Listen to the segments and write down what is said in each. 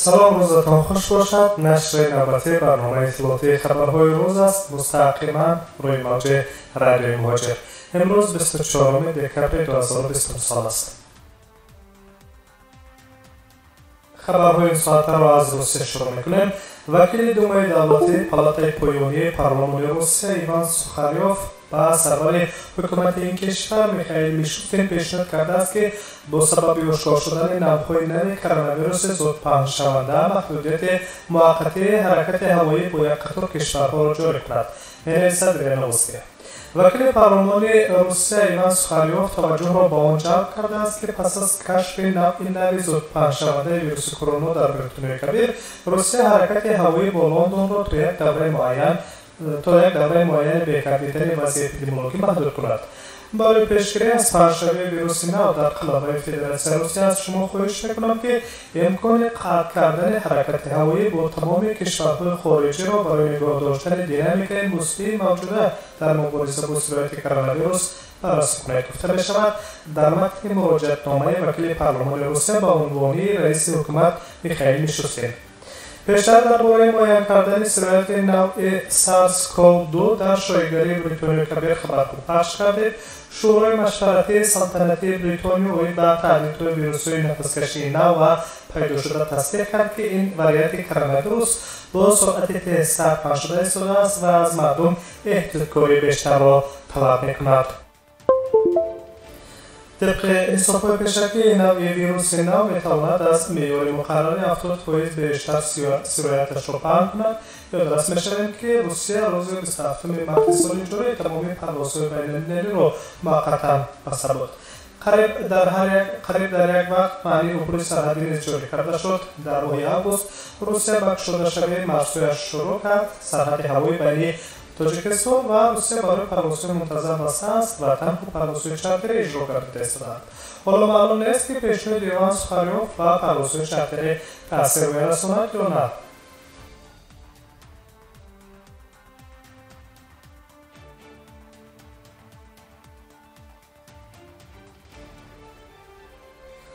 سلام، روزتان خوش باشد. نشر نوبتی برنامه اطلاعاتی خبرهای روز است، مستقیما روی موج رادیوی مهاجر. امروز 24 دکبر 2020 سال است. خبرهای این ساعت را از روسیه شروع میکنیم. وکیل دومای دولتی پالاتای پایانی پارلمان روسیه ایوان سوخالیوف با سرور حکومت این کشور میخائیل میشوستین پیشنهاد کرده است که با سبب اشکار شدن نوع‌های نو کرونا ویروس زود پنهان شونده محدودیت موقتی حرکت هوایی با یک قطار کشورها را جاری کند. می‌نویسد رینوسکی. وکیل پارلمان روسیه ایوان سوخالیوف توجه را به آن جلب کرده است که پس از کشف نوع زود پنهان شونده ویروس کرونا در بریتانیای کبیر، روسیه حرکت هوایی با لندن را تا یک دوره معین بی‌کردیدن وضع اپیدمیولوژی محدود کند. برای پیشگیری از پخش‌شوی ویروس نو در قلمرو فدراسیون روسیه از شما خواهش می‌کنم که امکان قطع کردن حرکت هوایی با تمام کشورهای خارجی را برای نگاه داشتن دینامیک مثبت موجوده در مبارزه با سرایت کرونا ویروس بررسی کنید. گفته می‌شود در متن مراجعتنامه وکیل پارلمان روسیه با عنوان رئیس حکومت میخائیل میشوستین پیشتر درباره معاین کردن سرایت نوع سارس-کov-2 در شایگری بریتانیای کبیر خبر پخش کرده. شورای مشورتی سلطنتی بریتانیا اوی به تهدیدهای ویروس‌های نفس‌کشی نو و پیدا شده تصدیق کرد که این وریانت کرونا ویروس با سرعت تیز پخش شده است و از مردم احتیاطکاری بیشتر را طلب می‌کند. طبق حساب‌های پیشکی نوع ویروس نو می‌تواند از معیار مقرر 70% بیشتر سرایتش را پنهان کند. یادآور می‌شویم که روسیه روز 27 مارس سال جاری تمامی پروازهای بین‌المللی را موقتا بسته بود. قریب در یک وقت معنی عبور سرحدی نیز جاری کرده شد. در ماه آگوست روسیه به گشوده شوی مرزهایش شروع کرد. سرحد هوایی بین تاجیکستان و روسیه برای پروازهای منتظم بسته است و تنها پروازهای چارتری اجرا گردیده استادند. حالا معلوم نیست که پیشنهاد ایوان سوخالیوف و پروازهای چارتری تأثیر می‌رساند یا نه.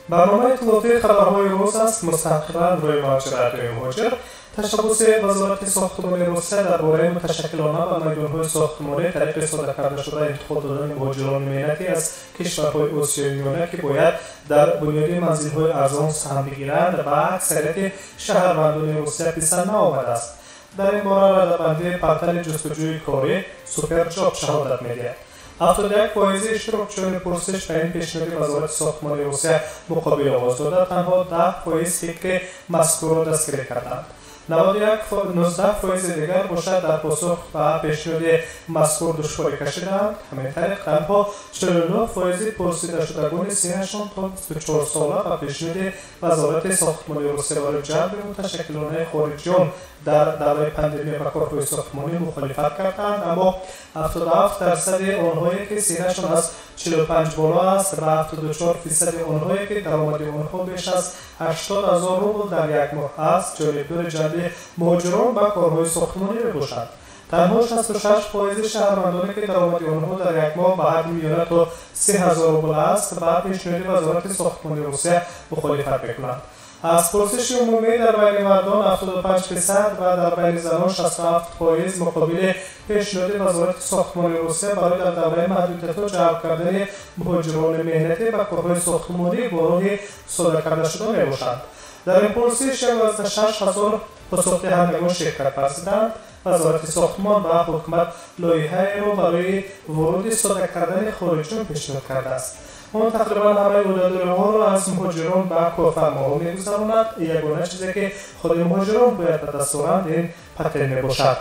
برنامه اطلاعاتی خبرهای روز است، مستقیما روی موج رادیوی مهاجر. تشبث وزارت ساختمان روسیه درباره متشکلانه و میدان‌های ساختمانی طریق صادر کرده شده انتقال دادن مهاجران مهنتی از کشورهای آسیای میانه که باید در بنیاد منزل‌های ارزان سهم بگیرند و اکثریت شهروندان روسیه پسند نآمده است. در این باره رده‌بندی پورتال جستجوی کاری سوپر جاب شهادت می‌دهد. 71% اشتراکچیان پرسش به این پیشنهاد وزارت ساختمان روسیه مقابل آواز داده، تنها 10% که مذکور را دستگیری کردند. 19% دیگر باشد در پاسخ به پیشنهاد مذکور دشواری کشیدند. همین طریق تنها 49% پرسیده شدگان سنشان تا 24 ساله و پیشنهاد وزارت ساختمان روسیه برای جلب متشکلانه خارجیان در دوره پاندمی و کارهای ساختمانی مخالفت کردند، اما 77% آنهایی که سنشان از 45 بالا است و 74% آنهایی که درآمد آنها بیش از 80,000 روبل در یک ماه است جانبدار جلب مهاجران به کارهای ساختمانی میباشند. تنها 66% شهروندانی که درآمد آنها در یک ماه به حد میانه تا 30,000 روبل است و پیشنهاد وزارت ساختمان روسیه مخالفت میکنند. از پرسش عمومی در بین مردان 75% و در بین زنان 67% مقابل پیشنهاد وزارت ساختمان روسیه برای در دوره محدودیت‌ها جلب کردن مهاجران مهنتی به کارهای ساختمانی با راه صادر کرده شده میباشند. در این پرسش 16000 پاسخ‌دهندگان شرکت ورزیدند. وزارت ساختمان و حکومت لایحه‌ای را برای ورود صادر کردن خارجیان پیشنهاد کرده است. آن تقریبا همه عده‌داری‌ها را از مهاجران به کارفرماها می‌گذراند. یگانه چیزی که خود مهاجران باید به دست آورند این پتن میباشد.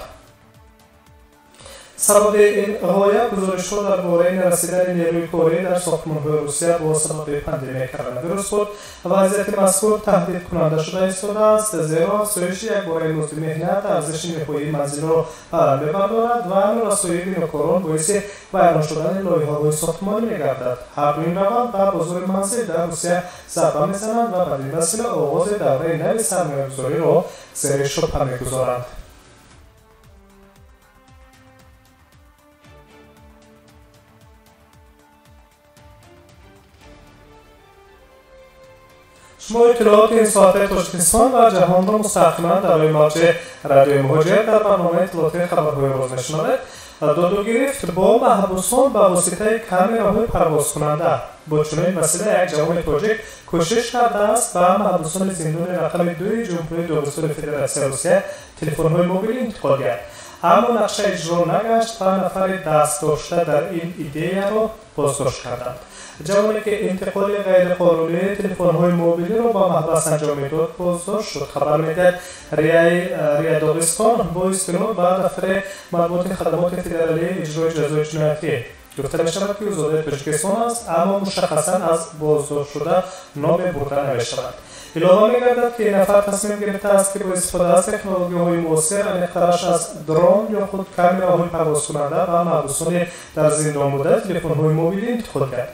سبب این غایه گزارش‌ها درباره نرسیدن نیروی کاری در ساختمان‌های روسیه با سبب پاندمی کرونا ویروس بود. وضعیت مذکور تهدید کننده شده ایستاده است، زیرا افزایش یکباره مزد مهنت ارزش نهایی منزل را برآورد می‌گرداند و نوع رسایی بیناکاران باعث ویران شدن لایحه‌های ساختمانی می‌گردد. هر دو این روند به بازار منزل در روسیه ضربه می‌زنند و بدین وسیله آغاز دوره نو سرمایه‌گذاری را زیر شبهه می‌گذارند. شما اطلاعات این ساعت تاجیکستان و جهان را مستقیما در روی موج رادیوی مهاجر در برنامه اطلاعاتی خبرهای روز میشنوید. دادو گرفت با محبوسان با واسطه کامیراهای پرواز کننده با چنین وسیله یک جوان تاجیک کوشش کرده است و محبوسان زندان رقم 2 جمهوری داغستان فدراسیون روسیه تلفن‌های موبیل انتقال کرد، اما نقشه اجرا نگشت و نفر دست داشته در این ایده را بازداشت کردند. جوانی که انتقال غیرقانونی تلفن‌های موبیلی را با محبس انجام میداد بازداشت شد. خبر میدهد ریای داغستان با استناد به دفتر مربوط خدمات فدرالی اجرای جزای جنایتی گفته می‌شود که او زاده تاجیکستان است، اما مشخصاً از بازداشت شده نام برده نمی‌شود. علاوه می‌گردد که این نفر تصمیم گرفته است که با استفاده از تکنولوژی‌های معاصر انقطاعش از درون یا خود کامیراهای پرواز کننده و محبوسان در زندان بوده تلفن‌های موبیلی انتقال کرد.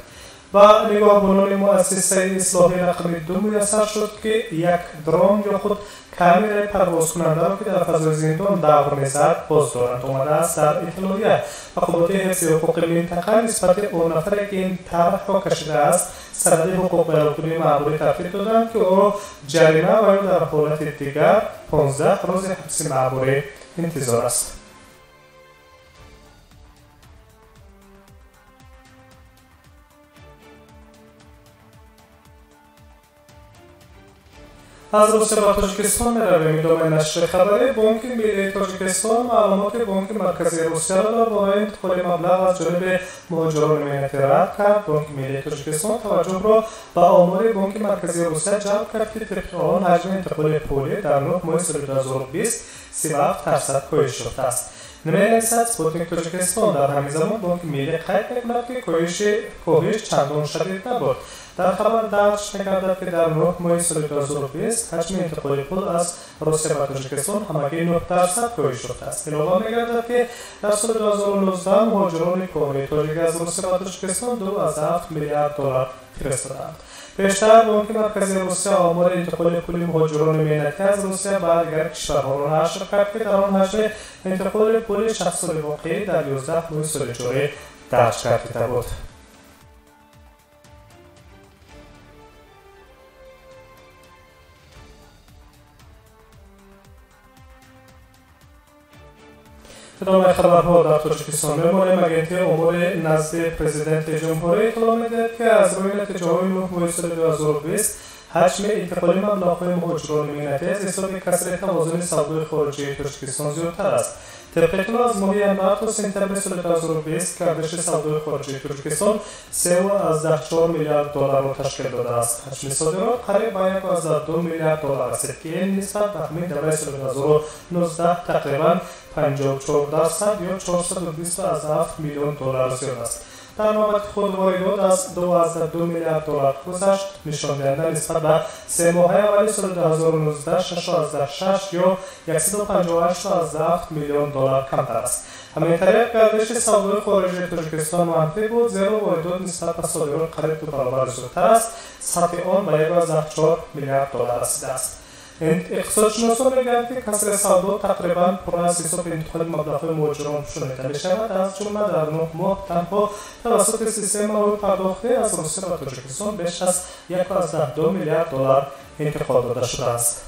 و نگاهبانان مؤسسه اصلاحی رقم 2 میسر شد که یک درون یا خود کامیرای پرواز کننده را که در فضای زندان دور می‌زد بازدارند آمده است. در اطلاعیه مقامات حفظ حقوق منطقه نسبت آن نفری که این طرح را کشیده است سند حقوق بین‌المللی معمولی ترتیب دادند که او را جریمه و یا در حالت دیگر 15 روز حبس معمولی انتظار است. از روسیه و تاجیکستان می‌رویم. ادامه نشر خبری بانک ملی تاجیکستان معلومات بانک مرکزی روسیه را درباره انتقال مبلغ از جانب مهاجران مینتی رد کرد. بانک ملی تاجیکستان توجه را به آمار بانک مرکزی روسیه جلب کرد که طبق آن حجم انتقال پولی در 9 ماه سال 2020 37% کاهش یافته است. نماینده سپوتنیک تاجیکستان در همین زمان بانک ملی قید می‌کند که کاهش چندان شدید نبود. در خبر درج می‌گردد که در 9 ماه سال 2020 حجم انتقال پول از روسیه به تاجیکستان همگی 9% کاهش یافته است. علاوه می‌گردد که در سال 2019 مهاجران کاری تاجیک از روسیه به تاجیکستان 2.7 میلیارد دلار فرستادند. پیشتر بانک مرکزی روسیه آمار انتقال پول مهاجران مینتی از روسیه به دیگر کشورها را نشر کرد که در آن حجم انتقال پول شخص واقعی در 11 ماه سال جاری درج کرده بود. ادامه خبرها در تاجیکستان می‌مانیم. اگنتی امور نزد پرزیدنت جمهوری اطلاع می‌دهد که از روی نتیجه‌های 9 ماه سال 2020 حجم انتقال مبلغ‌های مهاجران مینتی از حساب کسر توازن سودای خارجی تاجیکستان زیادتر است. طبق اطلاع از ماه ینور تا سپتامبر سال 2020 گردش سودای خارجی تاجیکستان 3.4 میلیارد دلار را تشکیل داده است. حجم صادرات قریب به 1.2 میلیارد دلار است که این نسبت به همین دوره سال 2019 تقریباً 54% یا 427 میلیون دلار زیاد است. در نوبت خود واردات از 2.2 میلیارد دلار گذشت، نشان دهنده نسبت به 3 ماه اول سال 2019 6.6 یا 158.7 میلیون دلار کمتر است. همین طریق گردش سودای خارجی تاجیکستان منفی بود، زیرا واردات نسبت به صادرات قریب 2 برابر زیادتر است. سطح آن به 1.4 میلیارد دلار رسیده است. اقتصادشناسان می‌گویند که کسر سودا تقریباً پر از حساب انتقال مبلغ‌های مهاجران شده می‌شود. از جمله در 9 ماه تنها توسط سیستم پرداختی از روسیه و تاجیکستان بیش از 1.2 میلیارد دلار انتقال داده شده است.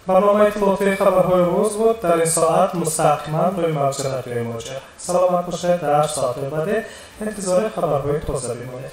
برنامه اطلاعاتی خبرهای روز بود. در این ساعت مستقیما روی موج رادیوی مهاجر. سلامت باشید. در ساعت بعد انتظار خبرهای تازه بمانید.